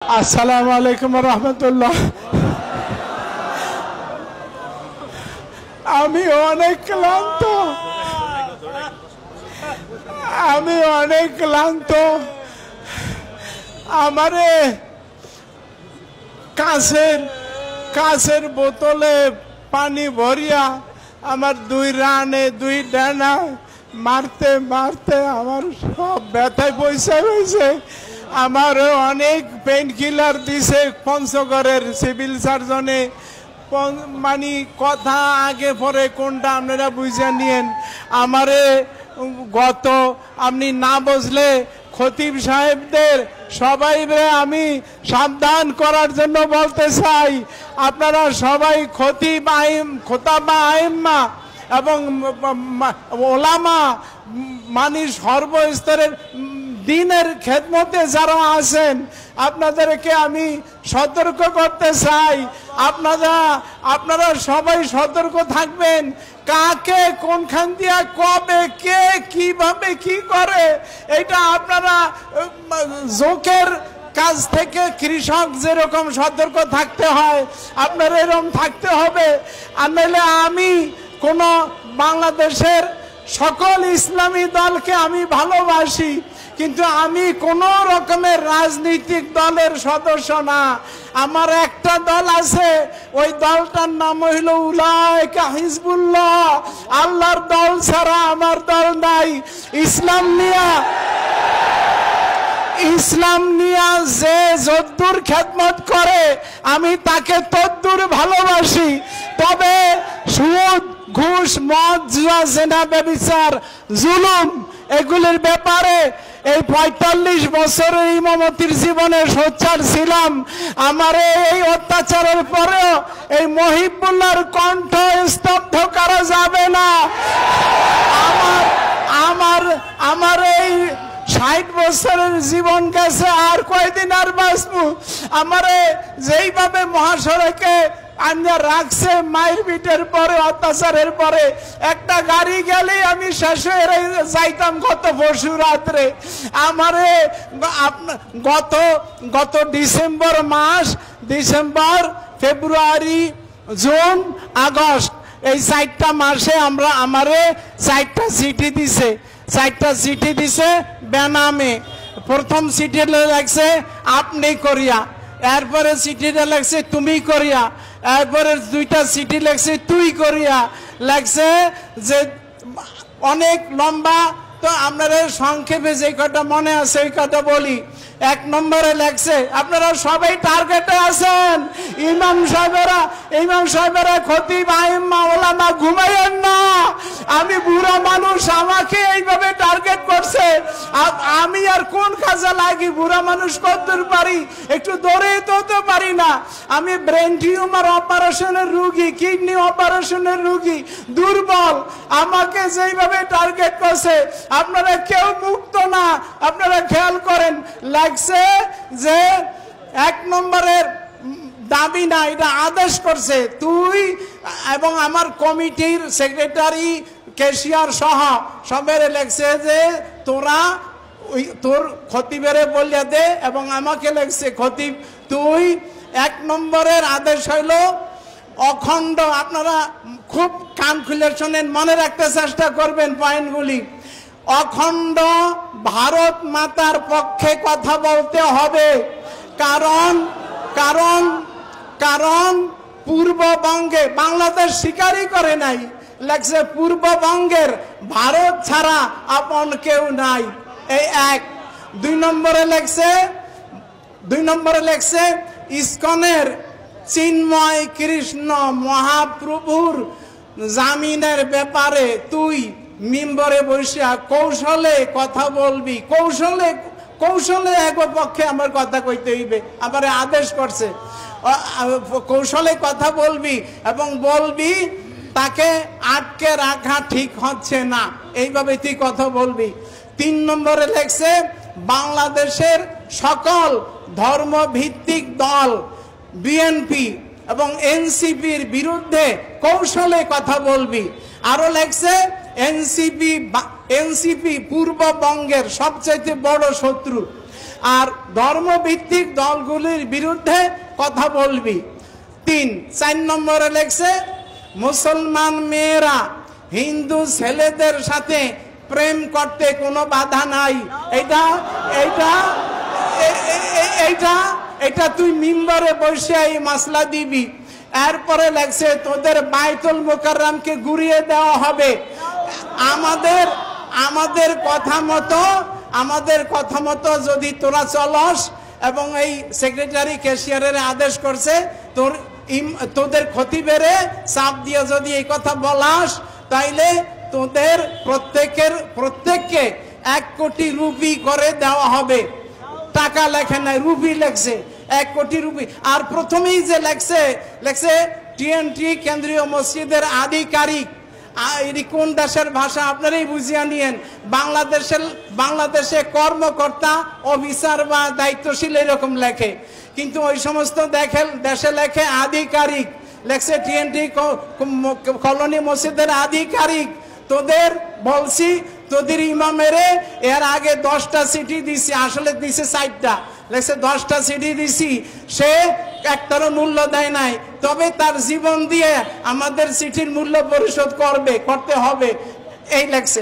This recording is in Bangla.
আসসালামু আলাইকুম রহমতুল্লাহ। আমি অনেক ক্লান্ত। আমারে কাছের বোতলে পানি ভরিয়া আমার দুই রানে দুই ডানা মারতে মারতে আমার সব ব্যথায় পয়সা হয়েছে। আমারও অনেক পেইন কিলার দিছে পঞ্চগড়ের সিভিল সার্জনে। মানে কথা আগে পরে কোনটা আপনারা বুঝে নিয়েন। আমারে গত আপনি না বুঝলে খতিব সাহেবদের সবাই আমি সাবধান করার জন্য বলতে চাই। আপনারা সবাই খোতাবা আইম্মা এবং ওলামা মানে সর্বস্তরের দিনের খেদমতে যারা আছেন আপনাদেরকে আমি সতর্ক করতে চাই। আপনারা সবাই সতর্ক থাকবেন। কাকে কোনখান দিয়া কবে কে কিভাবে কি করে এটা আপনারা জোকের কাজ থেকে কৃষক যেরকম সতর্ক থাকতে হয় আপনার এরকম থাকতে হবে। আর নইলে আমি কোন বাংলাদেশের সকল ইসলামী দলকে আমি ভালোবাসি, কিন্তু আমি কোন রকমের রাজনৈতিক দলের সদস্য না। আমার একটা দল আছে, ওই দলটার নাম হইল উলাইকা হিজবুল্লাহ। আল্লাহর দল ছাড়া আমার দল নাই। ইসলাম নিয়া যে যদ্দুর খেদমত করে আমি তাকে তদ্দুর ভালোবাসি। তবে সুদ ঘুষ মদ জুয়া জেনা ব্যভিচার জুলুম এগুলির ব্যাপারে এই ৪৫ বছরের ইমামতির জীবনে সোচ্চার ছিলাম। আমার এই অত্যাচারের পরেও এই মহিবুল্লাহর কণ্ঠ স্তব্ধ করা যাবে না। আমার এই ৬০ বছরের জীবন গেছে, আর কয়দিন আর বাঁচবো। আমারে যেইভাবে মহাসড়কে আন্না রাখছে মায়ের পিঠের পরে অত্যাচারের পরে, একটা গাড়ি গেলে আমি শেষ হয়ে যাইতাম গত পরশু রাত্রে। আমারে গত ডিসেম্বর মাস, ডিসেম্বর ফেব্রুয়ারি জুন আগস্ট এই ৪টা মাসে আমারে ৪টা চিঠি দিছে বেনামে। প্রথম চিঠিটা লাগছে আপনি করিয়া, এরপরে চিঠিটা লাগছে তুমি করিয়া, এরপরে ২টা চিঠি লাগছে তুই করিয়া লাগছে, যে অনেক লম্বা। তো আপনারা সংক্ষেপে যে কটা মনে আছে ওই কটা বলি। ১ নম্বরে লাগছে, আপনারা সবাই টার্গেটে আছেন। ইমাম সাহেবেরা খতিব আইম্মা ওলামা ঘুমাইয়েন না। আমি বুড়া মানুষ, আমাকে এইভাবে টার্গেট করছে। আমি আর কোন কাজে লাগি? বুড়া মানুষ কতদূর পারি? একটু দৌড়েই তো পারি না। আমি ব্রেন টিউমার অপারেশনের রুগী, কিডনি অপারেশনের রুগী, দুর্বল। আমাকে যেইভাবে টার্গেট করছে আপনারা কেউ মুক্ত না। আপনারা খেয়াল করেন, লাগছে যে ১ নম্বরের দাবি না, এটা আদেশ করছে তুই এবং আমার কমিটির সেক্রেটারি ক্যাশিয়ার সহ সবের লাগছে যে তোরা তোর খতিবেরে বলিয়া দে, এবং আমাকে লাগছে খতিব তুই। ১ নম্বরের আদেশ হইল অখণ্ড। আপনারা খুব কান খুলে শোনেন, মনে রাখতে চেষ্টা করবেন পয়েন্টগুলি। অখণ্ড ভারত মাতার পক্ষে কথা বলতে হবে। কারণ পূর্ববঙ্গে বাংলাদেশ স্বীকারই করে নাই, লাগছে পূর্ববঙ্গের ভারত ছাড়া আপন কেউ নাই। এই ১। ২ নম্বরে লেখছে ইস্কনের চিন্ময় কৃষ্ণ মহাপ্রভুর জামিনের ব্যাপারে তুই মিম্বরে বসিয়া কৌশলে কথা বলবি। কৌশলে এক পক্ষে আমার কথা কইতে হইবে। আবার আদেশ করছে কৌশলে কথা বলবি, এবং বলবি তাকে আটকে রাখা ঠিক হচ্ছে না, এইভাবে তুই কথা বলবি। ৩ নম্বরে লেখছে বাংলাদেশের সকল ধর্মভিত্তিক দল বিএনপি এবং এনসিপির বিরুদ্ধে কৌশলে কথা বলবি। আরো লেখছে এনসিপি পূর্ববঙ্গের সবচেয়ে বড় শত্রু। আর ধর্মভিত্তিক দলগুলির বিরুদ্ধে কথা বলবি। 4 নম্বরে লেখছে মুসলমান মেয়েরা হিন্দু ছেলেদের সাথে প্রেম করতে কোনো বাধা নাই। এটা এটা এটা এটা তুই মিম্বরে বসে এই মাসলা দিবি। এরপরে লেখছে তোদের বাইতুল মুকাররমকে ঘুরিয়ে দেওয়া হবে। আমাদের কথা মতো যদি তোরা চলস এবং এই সেক্রেটারি ক্যাশিয়ারের আদেশ করছে তোদের ক্ষতি বেড়ে চাপ দিয়ে যদি এই কথা বলাস তাইলে তোদের প্রত্যেককে 1 কোটি রুপি করে দেওয়া হবে। টাকা লেখে নাই, রুপি লেখছে, 1 কোটি রুপি। আর প্রথমেই যে লেখছে টিএনটি কেন্দ্রীয় মসজিদের আধিকারিক। কোন দেশের ভাষা আপনারাই বুঝিয়ে নিয়েন। বাংলাদেশে কর্মকর্তা, অফিসার বা দায়িত্বশীল এরকম লেখে, কিন্তু ওই সমস্ত দেশে লেখে আধিকারিক। লেখছে টিএনটি কলোনি মসজিদের আধিকারিক। তোদের বলছি তোদের ইমামেরে এর আগে 10টা চিঠি দিছি, আসলে দিছে 4টা, লেখছে 10টা চিঠি দিছি, সে একটারও মূল্য দেয় নাই, তবে তার জীবন দিয়ে আমাদের চিঠির মূল্য পরিশোধ করতে হবে, এই লেখছে।